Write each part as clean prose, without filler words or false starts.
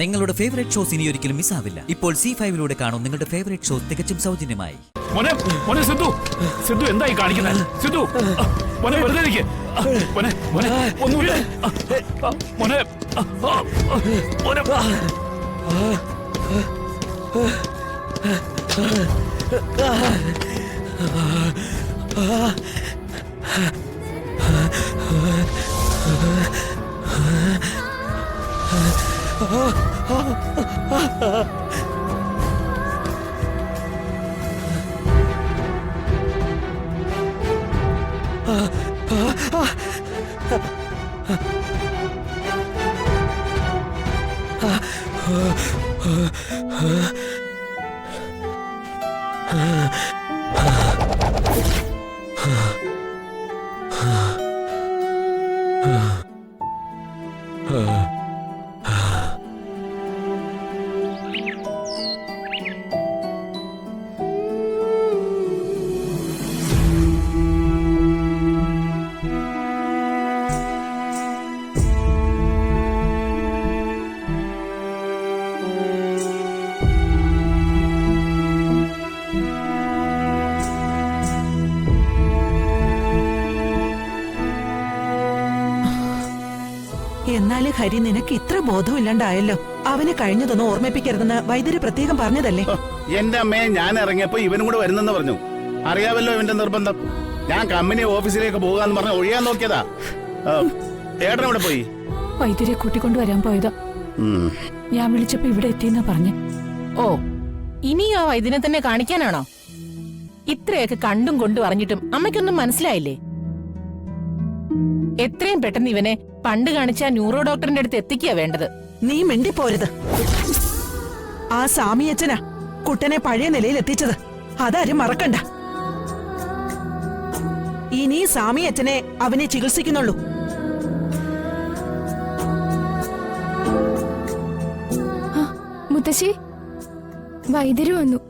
നിങ്ങളുടെ favourite shows ഇനി ഒരിക്കലും മിസ്സാവില്ല. ഇപ്പോൾ C5 കാണും നിങ്ങളുടെ ഫേവറേറ്റ് ഷോസ് തികച്ചും സൗജന്യമായി. മോനെ മോനെ സിദ്ധു സിദ്ധു എന്തായി കാണിക്കുന്നത്? സിദ്ധു മോനെ വെറുതെ ഇരിക്ക്. മോനെ മോനെ ഒന്നുമില്ല മോനെ മോനെ എന്നാല് ഹരി നിനക്ക് ഇത്ര ബോധമില്ലാണ്ടായല്ലോ. അവന് കഴിഞ്ഞതൊന്നും ഓർമ്മിപ്പിക്കരുതെന്ന് വൈദ്യര് പ്രത്യേകം പറഞ്ഞതല്ലേ? എന്റെ അമ്മയെ ഞാൻ ഇറങ്ങിയപ്പോ ഇവനും കൂടെ വരുന്നെന്ന് പറഞ്ഞു. അറിയാവല്ലോ ഇവന്റെ നിർബന്ധം. ഞാൻ കമ്പനി ഓഫീസിലേക്ക് പോകാന്ന് പറഞ്ഞ ഒഴിയാൻ നോക്കിയതാ. ഏട്ടൻ ഇവിടെ പോയി വൈദ്യരെ കൂട്ടിക്കൊണ്ടുവരാൻ പോയതാ. ഞാൻ വിളിച്ചപ്പോ ഇവിടെ എത്തിയെന്നാ പറഞ്ഞ്. ഓ, ഇനി ആ വൈദ്യനെ തന്നെ കാണിക്കാനാണോ? ഇത്രയൊക്കെ കണ്ടും കൊണ്ടും അറിഞ്ഞിട്ടും അമ്മയ്ക്കൊന്നും മനസ്സിലായില്ലേ? എത്രയും പെട്ടെന്ന് ഇവനെ പണ്ട് കാണിച്ച ന്യൂറോ ഡോക്ടറിന്റെ അടുത്ത് എത്തിക്കുക വേണ്ടത്. നീ മിണ്ടിപ്പോരുത്. ആ സാമിയച്ചനാ കുട്ടനെ പഴയ നിലയിൽ എത്തിച്ചത്. അതാരും മറക്കണ്ട. ഇനി സാമിയച്ചനെ അവനെ ചികിത്സിക്കുന്നുള്ളൂ. മുത്തശ്ശി, വൈദ്യര് വന്നു.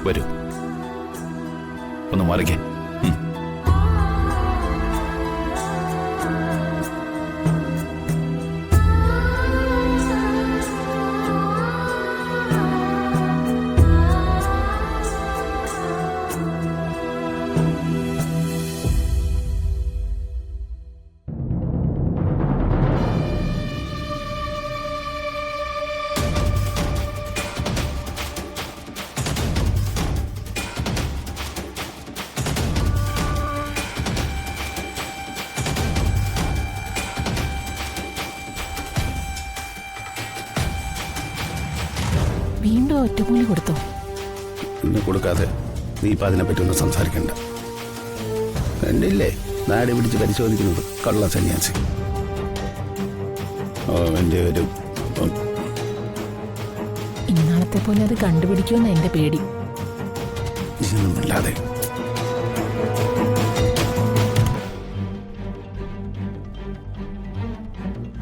വരൂ, ഒന്ന് മാറിക്കേ. വീണ്ടും ഒറ്റമൂലി കൊടുത്തോ? ഇന്ന് കൊടുക്കാതെ നീ ഇപ്പൊ അതിനെപ്പറ്റി ഒന്നും സംസാരിക്കണ്ട. കണ്ടില്ലേ നാട് പിടിച്ച് പരിശോധിക്കുന്നത് കള്ള സന്യാസി. എന്റെ ഒരു ഇന്നാളത്തെ പോലെ അത് കണ്ടുപിടിക്കുമെന്ന് എന്റെ പേടി. അല്ലാതെ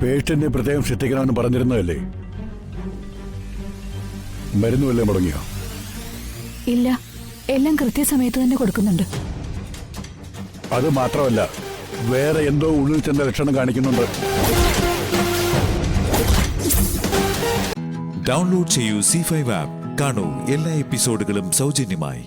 പേഷ്യന്റിനെ പ്രത്യേകം ശ്രദ്ധിക്കണമെന്ന് പറഞ്ഞിരുന്നതല്ലേ? മരുന്നുവല്ലേ മുടങ്ങിയോ? ഇല്ല, എല്ലാം കൃത്യസമയത്ത് തന്നെ കൊടുക്കുന്നുണ്ട്. അത് മാത്രമല്ല, വേറെ എന്തോ ഉള്ളിൽ ചെന്ന ലക്ഷണം കാണിക്കുന്നുണ്ട്. ഡൗൺലോഡ് ചെയ്യൂ C5 ആപ്പ്. കാണൂ എല്ലാ എപ്പിസോഡുകളും സൗജന്യമായി.